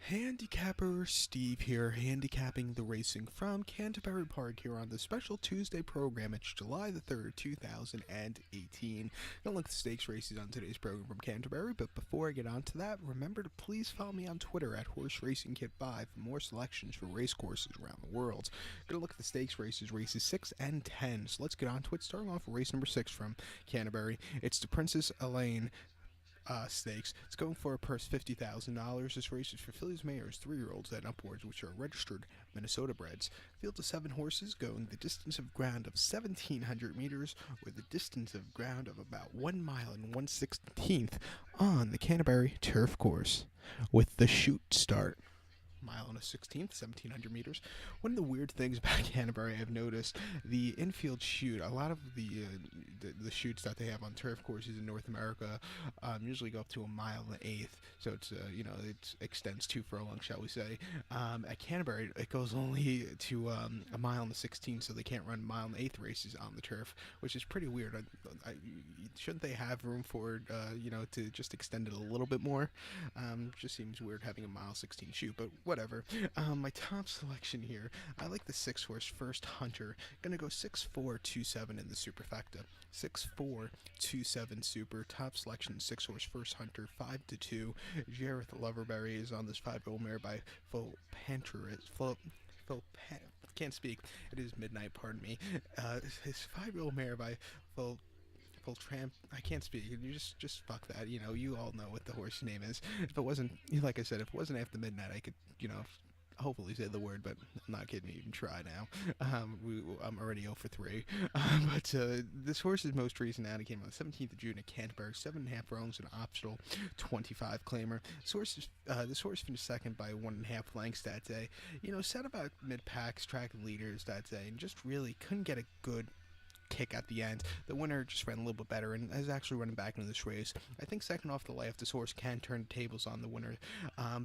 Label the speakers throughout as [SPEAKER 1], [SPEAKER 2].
[SPEAKER 1] Handicapper Steve here, handicapping the racing from Canterbury Park here on the special Tuesday program. It's July the 3rd, 2018. Gonna look at the stakes races on today's program from Canterbury, but before I get on to that, remember to please follow me on Twitter at Horse Racing Kit 5 for more selections for race courses around the world. Gonna look at the stakes races 6 and 10. So let's get on to it, starting off with race number 6 from Canterbury. It's the Princess Elaine stakes. It's going for a purse $50,000. This race is for fillies, mares, 3-year-olds and upwards, which are registered Minnesota breds. Field of 7 horses going the distance of ground of 1,700 meters, with the distance of ground of about 1 mile and 1/16 on the Canterbury turf course, with the shoot start. Mile and a 16th, 1,700 meters. One of the weird things about Canterbury I've noticed, the infield chute, a lot of the chutes that they have on turf courses in North America usually go up to 1.125 miles. So it's, it extends 2 furlongs, shall we say. At Canterbury, it goes only to 1.16 miles, so they can't run 1.125 miles races on the turf, which is pretty weird. Shouldn't they have room for, to just extend it a little bit more? Just seems weird having a 1.16 chute, but whatever. My top selection here, I like the 6-horse First Hunter. Gonna go 6-4-2-7 in the superfecta. 6-4-2-7 super. Top selection 6-horse First Hunter. 5-2. Jareth Loverberry is on this 5-year-old mare by can't speak. It is midnight. Pardon me. His 5-year-old mare by Full Tramp. I can't speak. You just fuck that. You all know what the horse name is. If it wasn't, like I said, if it wasn't after midnight, I could, hopefully say the word, but I'm not kidding. You even try now. I'm already 0 for 3. But this horse's most recent ad came on the 17th of June at Canterbury. 7.5 furlongs, an optional 25 claimer. This horse finished second by 1.5 lengths that day. Set about mid-packs, track leaders that day, and just really couldn't get a good kick at the end. The winner just ran a little bit better and is actually running back into this race. I think second off the left, this horse can turn the tables on the winner.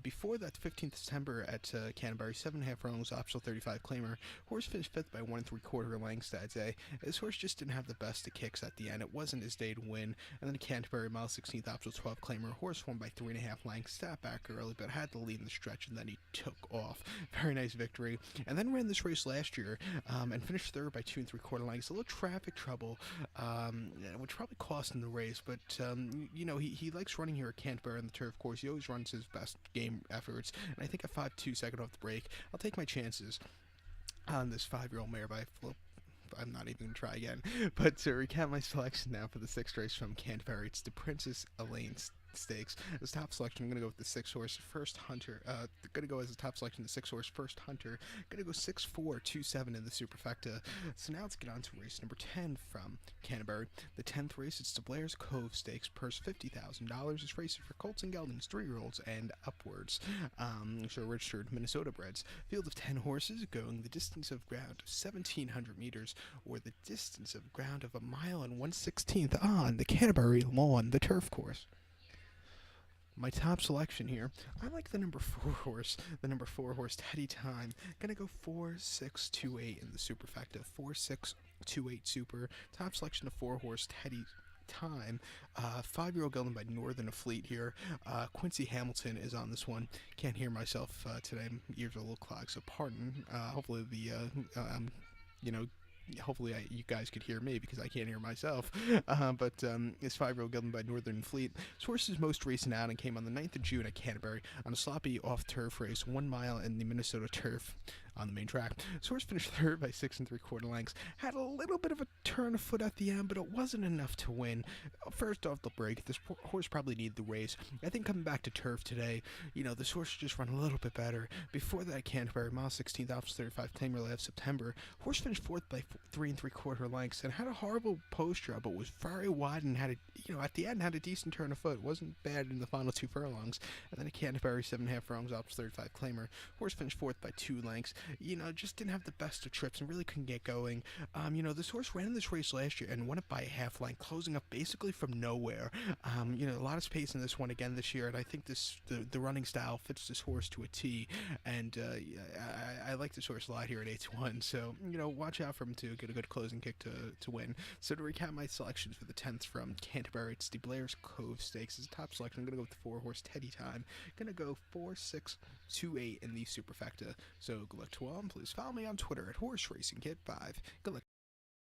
[SPEAKER 1] Before that, 15th September at Canterbury, 7.5 furlongs, optional 35 claimer. Horse finished 5th by 1 3/4 lengths that day. This horse just didn't have the best of kicks at the end. It wasn't his day to win. And then at Canterbury, mile 16th, optional 12 claimer. Horse won by 3.5 lengths. Sat back early, but had the lead in the stretch, and then he took off. Very nice victory. And then ran this race last year and finished third by 2 3/4 lengths. A little traffic trouble, which probably cost him the race, but he likes running here at Canterbury on the turf course. He always runs his best game efforts, and I think at 5-2 second off the break, I'll take my chances on this 5-year-old mare by Flip. I'm not even going to try again. But to recap my selection now for the 6th race from Canterbury, it's the Princess Elaine stakes. As top selection, I'm going to go with the 6-horse First Hunter. Going to go as a top selection, the 6-horse First Hunter. Going to go 6-4-2-7 in the superfecta. So now let's get on to race number 10 from Canterbury. The 10th race, it's the Blair's Cove stakes. Purse $50,000. This race is for colts and geldings, 3-year-olds and upwards. Which are registered Minnesota breds. Field of 10 horses going the distance of ground of 1,700 meters, or the distance of ground of 1 mile and 1/16 on the Canterbury lawn, the turf course. My top selection here, I like the number 4 horse, Teddy Time. Gonna go 4-6-2-8 in the superfecta. 4-6-2-8 super. Top selection of 4-horse Teddy Time. 5-year-old gelding by Northern Fleet here. Quincy Hamilton is on this one. Can't hear myself today. My ears are a little clogged, so pardon. Hopefully you guys could hear me because I can't hear myself. But this 5-year-old gelding by Northern Fleet. This horse's most recent outing came on the 9th of June at Canterbury on a sloppy off-turf race, 1 mile in the Minnesota turf on the main track. This horse finished third by 6 3/4 lengths. Had a little bit of a turn of foot at the end, but it wasn't enough to win. First off the break, this horse probably needed the race. I think coming back to turf today, this horse just run a little bit better. Before that, Canterbury, mile 16th, option 35 claimer last September. Horse finished 4th by 3 3/4 lengths and had a horrible post job, but was very wide and had at the end had a decent turn of foot. Wasn't bad in the final 2 furlongs. And then at Canterbury, 7.5 furlongs, option 35 claimer. Horse finished 4th by 2 lengths. just didn't have the best of trips and really couldn't get going. This horse ran in this race last year and won it by a half length, closing up basically from nowhere. A lot of space in this one again this year, and I think the running style fits this horse to a T. And I like this horse a lot here at 8-1. So watch out for him to get a good closing kick to win. So to recap my selections for the 10th from Canterbury, it's the Blair's Cove Stakes as a top selection. I'm gonna go with the 4-horse Teddy Time. Gonna go 4, 6, 2, 8 in the superfecta. So good luck to all, and please follow me on Twitter at Horse Racing Kid 5. Good luck.